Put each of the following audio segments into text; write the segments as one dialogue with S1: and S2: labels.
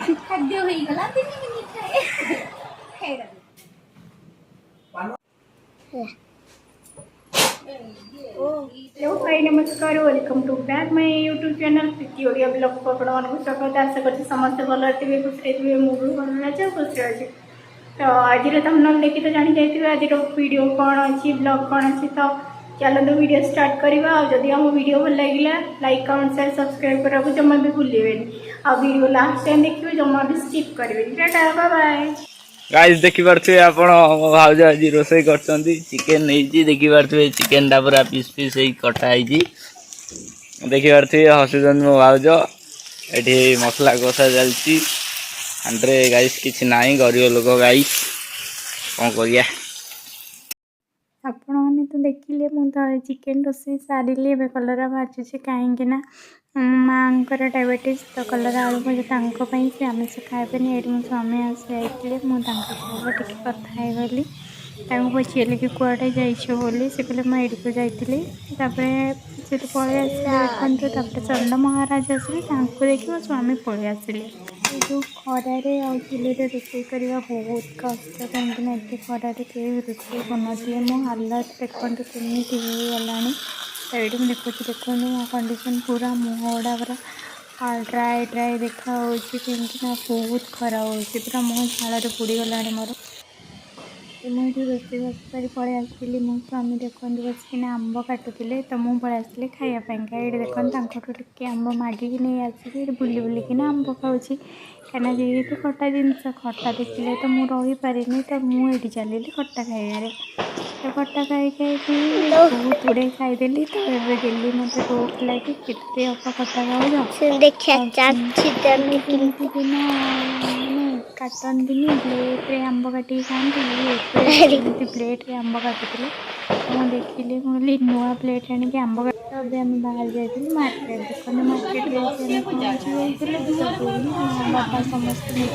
S1: खाद्य हो गला 3 मिनिट खाए हेलो हाय नमस्कार welcome to back my YouTube channel Preeti Odia blog को आपको स्वागत आशा करছি ସମସ୍ତେ ଭଲ ଥିବେ ଖୁସିରେ ଥିବେ ମୁଁ ବି ଭଲ ଅଛି ଖୁସିରେ ଅଛି। तो आज थंबनेल देखि तो जानी जाइए आज वीडियो कौन अच्छी ब्लॉग कौन अच्छी तो चलो वीडियो स्टार्ट करवा। जदि हम वीडियो भल लगे लाइक कमेंट शेयर सब्सक्राइब करने को जमा भी भूलें आ वीडियो लास्ट टाइम देखिए जमा भी स्किप करेंगे। Tata bye bye.
S2: गाइस देखि पारथि आपण भाउज आज रोसई करछंती चिकन नैची देखि पारथि चिकन टा पूरा पीस पीस हे कटा आइची देखि पारथि हसुजन मो भाउज एठी मसला कसा चलची अंदर गाइस किछि नाही गरीब लोक गाइस कोन करिया।
S1: आपण मैंने तो देखिले मु तो चिकेन रोसे सारिली ए कलर भाजुचे कहीं माँ डायबिटीज तो कलर आलू भजा से आमिष खाएबेनि ये मो स्वामी आसते मुझे कथा गली पचारे कि कड़े जाइछ बोली से कहले मुझे को जाइली से तो पलि आसते देखते चंद महाराज आसिले देखिए मो स्वामी पलि आसिले जो खरारे चुली रोषे करवा बहुत कष्ट कहीं एत खरारे कहीं रोषे बनते मो हालत देखते केमी होगला ये देखुँ देखो मो कंडीशन पूरा मुँह गुड़ा पूरा ड्राए ड्राए देखा कहीं बहुत खरा हो पूरा मुँह झाड़ बुड़ी गला मोर मुझे रोषे बस कर पलि आसली मो स्वामी देखते बस आंब काटुले तो मुझे पलि आसली खायापाई ये देखते आंब मागिकी नहीं आसिकी बुली बुलिकिना आंब खाऊँ कहीं जेहेतु खटा जिनस खटा देखिले तो मुझे रही पारे तो मुझे चलि खटा खाइबार तो खटा खाई खाई बहुत गुड़े खाईदेली तो ये गेली मत रोक लगे केते अप खटा काटती प्लेट्रे आंब काटिक खाती प्लेट्रे आंब काटुले मुझे देखिली मुझे नुआ प्लेट आनिक आंब काटे आम बाहर जाइए मार्केट देखते मार्केट बाबा समस्त रेट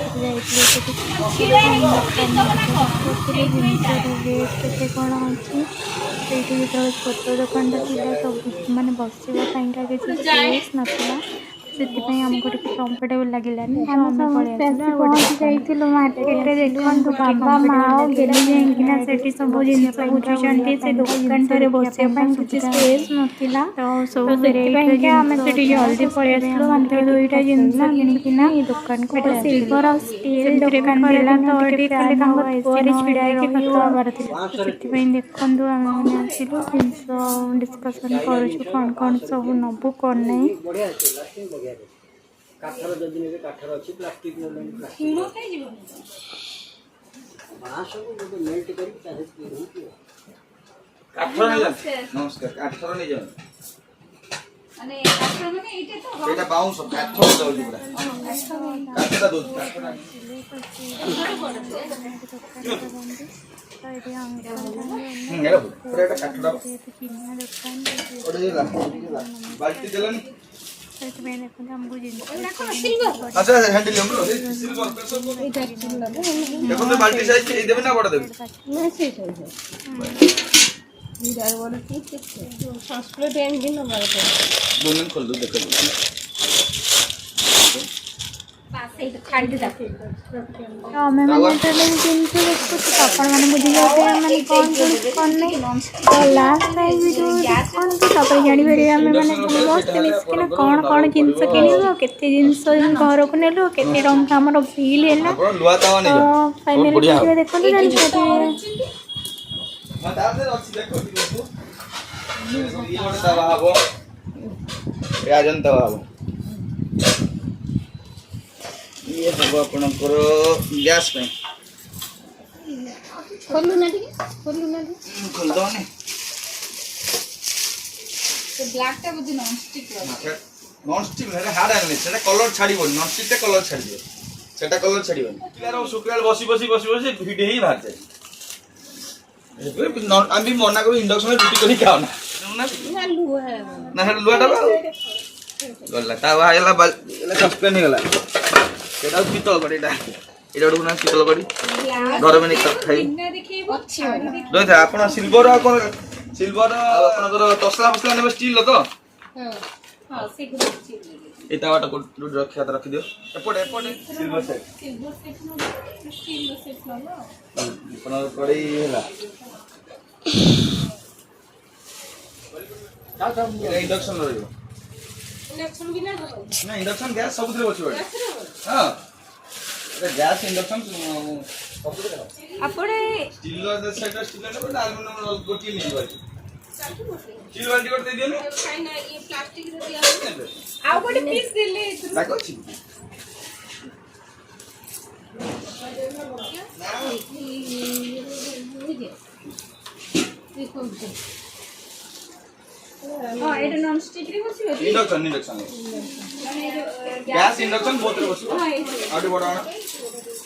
S1: कौन अच्छी जो छोट दुकानटा थी सब मानने बसवाई किसी नाला से आमको कंफर्टेबल लगे मार्केट देखो बाबा माँ गेली सब जिन बुझुंट से दुकान बसवाई स्पेस नाला तो सब आम से जल्दी पलि आसलु मात्र 2टा जिनस किणिकिना दुकान को सिल्वर और स्टील दुकान छिड़ा से देखु आम आसलु जिनस डिस्कसन कौन कौन सब नबू कौन नहीं
S3: काठर जदि नेबे काठर अछि प्लास्टिक मां सब जो मेल्ट करी ताहे की काठर नहीं जान नमस्कार काठर नहीं जान अने काठर माने एटा तो एटा बाउंस काठर जाउ पूरा काठर दो काठर हेलो पूरा एटा काठर बाल्टी देलन अच्छा हैंडल सिल्वर देखो तो बाल्टी साइज के देबे ना बड़ देबे ना से इधर वाला ठीक है जो सस्प्लेट इंजन नंबर है दोनों खोल दो देखो पासे खाड़ी दा तो मैं जिनसे देखो तो पापा माने बुझी जाते हैं माने कौन नहीं तो लास्ट टाइम वीडियो कौन तो तब जानि बेरे हमें माने मस्त मिसकिन कौन कौन जिनस किनिलो केते जिनस घर को नेलो केते टंका हमर बिल हैला तो फाइनल वीडियो देखो तो जानि पाते हां तार से अच्छी देखो ये बड़ा दवा हबो प्याजन दवा हबो ये सब आपनकर गैस पे खोलू ना खोल दो ने तो ब्लैक टा बुझ नॉन स्टिक है हार्ड आने सेटा कलर छाड़ीबो नॉन स्टिक टा कलर छाड़ीबो सेटा कलर छाड़ीबो किलारो शुक्राल बसी भिडे ही बाहर जाए नॉन हम भी मना करू इंडक्शन में रोटी करी खाओ ना लुआ है ना है लुआ टा गल्ला ता वाला सस्पेंड हो गला सेटा पितल कड़ीटा एटा डुना पितल कड़ी घर में निक खाई दोय था आपण सिल्वर आ कोन सिल्वर आपनकर तसला फसला ने स्टील तो हां हां से स्टील
S4: ये तावाटा को रखिया रखि दियो एपटे एपटे सिल्वर सेट अपन कड़ाई हैला इंडक्शन रहियो ना इंडक्शन गैस सबुथरे बछि हां गैस इंडक्शन सबुथरे
S3: आपड़े
S4: स्टील सेट स्टील ने एल्युमिनियम गोटी नहीं बाजी स्टील वाली कर दे दियो ना
S3: खाइना ये प्लास्टिक रे दिया आ गोटे पीस देले
S4: लागो छी
S3: हां एटा नॉन स्टिक रे बसी होती
S4: इंडक्शन गैस इंडक्शन बहुत रे बसी
S3: हां
S4: आडी बड़ा ना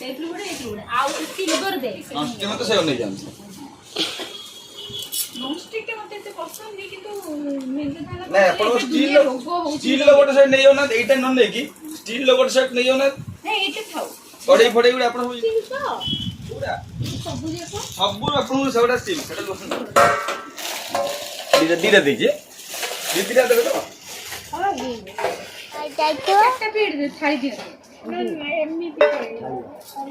S3: एटलु बडे आ सिल्वर दे
S4: हां ते मत सेव नहीं जान
S3: नॉन स्टिक के मते ते पसंद नहीं किंतु मेंदे थाला
S4: ना अपन स्टील लो गोटे सेट नहीं हो ना एटा न नहीं की स्टील लो गोटे सेट नहीं हो ना
S3: नहीं एटे खाओ
S4: कड़ाई फड़ाई गुडा अपन हो
S3: स्टिल तो
S4: पूरा
S3: सब देखो
S4: सब अपन सेटा स्टील सेटा लोसन धीरे दीजिए धीरे देबे तो
S3: हां ये একটা পেট দে থালি দিয়ে না না এমনি দিয়ে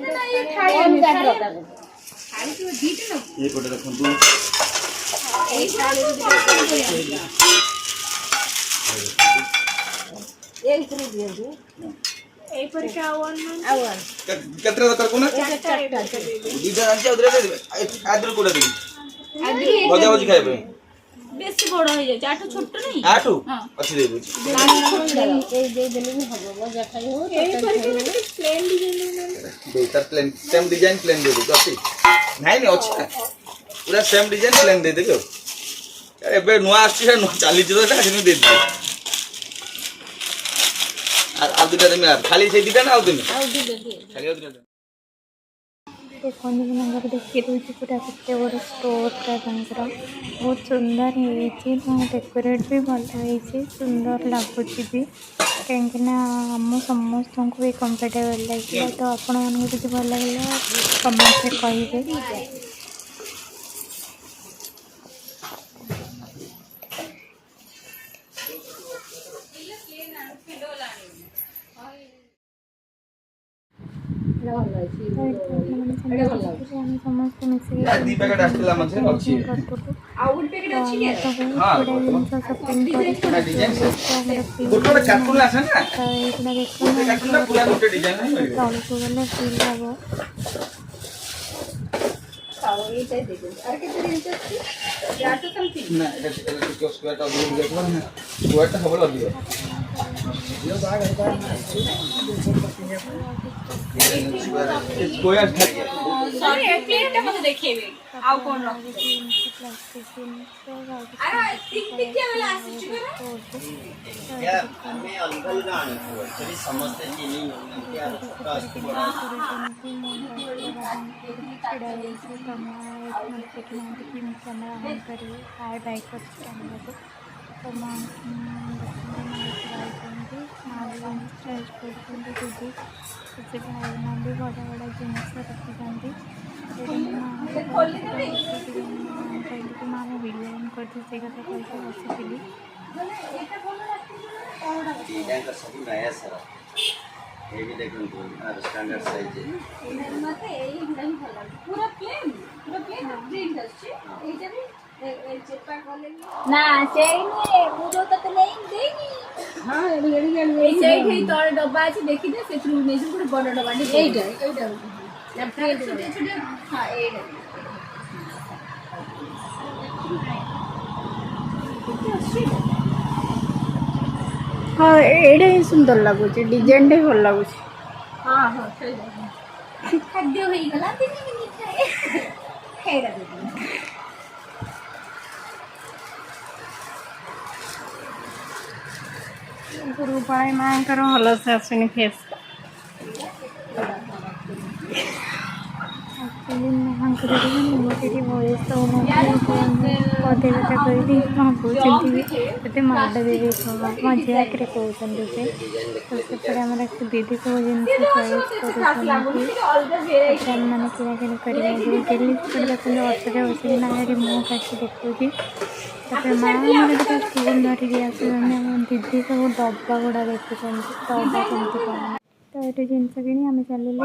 S3: না ये থালি আমি থালি তো দিতে না
S4: ये कोटे रखन तू
S3: এই থালি এই করে দিয়ে দে এই পরে का आवन
S4: कतरे दरकार कोना दीदा आंचे उधर दे देबे आदर कोडा देबे
S3: आदि
S4: भजा भजी खाइबे
S3: বেশি বড় হয়ে যায় আটা ছোট নেই
S4: आठू अच्छी देबे
S3: এই যে দিলে হবে মজা খাই हो এই পরে প্লেন ডিজাইন
S4: दे तर प्लेन सेम डिजाइन प्लेन दे दे तो अच्छी नहीं नहीं अच्छी ना पूरा सेम डिजाइन प्लेन दे देबे यार एबे नुआ आछि है नुआ चाली जो ता जे दे दे आ दुटा दे यार खाली से दिटा ना आ दिन खाली आ दुटा
S1: देखो देखिए दूसरी पूरा कितने बड़ा स्टोर का तांकर बहुत सुंदर है डेकोरेट भी भल है सुंदर लगुच भी कहीं आम समस्त को भी कंफर्टेबल लगे तो आपण मन किसी भल लगे कमेंट कहे समस्त
S4: दी पैकेट आस्तिला मन से अच्छी
S3: आउट पैकेट अच्छी है
S4: हां डिजाइन से गोटो चाकुल आसे ना चाकुल पूरा गोटे डिजाइन नहीं मिले
S3: ये चाहिए देखो अरे कितने दिन से या तो समथिंग
S4: ना এটা কি স্কয়ারটা দিয়ে দেখব না স্কয়ারটা হবে লাগবে स्क्वायर
S3: सॉरी प्लेटটা মত দেখিবে আউ কোন রাখছি আরে ঠিক ঠিক वाला আসছে না
S5: क्या हमें अंकल का आने को चलिए समझते नहीं नहीं क्या
S1: से भाईना भी बड़ा बड़ा जिनस रखी माँ वीडियो करती से कथा कैसे बसी
S5: डिजाइन का सब नया सर ये भी देखो स्टैंडर्ड साइज है
S3: মতে এই হিলাম ভালো পুরো প্লেন প্রিন্ট আছে এইটা भी চেপা করলে না সেই নিয়ে পুরো তো নেই দেইনি হ্যাঁ এই সাইড এই তলে ডব্বা আছে দেখি দে সেটু নেই পুরো বড় ডব্বা এইটা না প্রিন্ট ছোট ছোট হ্যাঁ এইটা
S6: हाँ एडे ही सुंदर लगुच डिजाइन टे भल लगुच
S3: हाँ हाँ खाद्य हो गला दिने मिनी खाए खेड़ा दे
S6: रूपाई माँ कर भल से आसुनी फेस
S1: ମାଆଙ୍କୁ ଦେଖିକି ମୁଁ ସେଠି ବୟସ ଅଧେ କଥା କହିଲି ହଁ କହୁଛନ୍ତି କେତେ ମାଡ଼ ଦେବି ମଜାକରେ କହୁଛନ୍ତି ସେ ତ ସେପଟେ ଆମର ଦିଦି ସବୁ ଜିନିଷ ଚଏସ୍ କରୁଛନ୍ତି ମାନେ କିଣାକିଣି କରିବାକୁ ଡେଲି ସେପଟେ ଦେଖନ୍ତୁ ଅଟୋରେ ବସିକି ନାଁରେ ମୁଁ କାଟି ଦେଖୁଛି ତାପରେ ମାଆ ମାନେ ଗୋଟେ ସ୍କୁଲ ଧରିକି ଆସୁଛନ୍ତି ଆମ ଦିଦି ସବୁ ଡବା ଗୁଡ଼ା ଦେଖୁଛନ୍ତି ଡବା କେମିତି କ'ଣ ତ ଏଠି ଜିନିଷ କିଣି ଆମେ ଚାଲିଲେ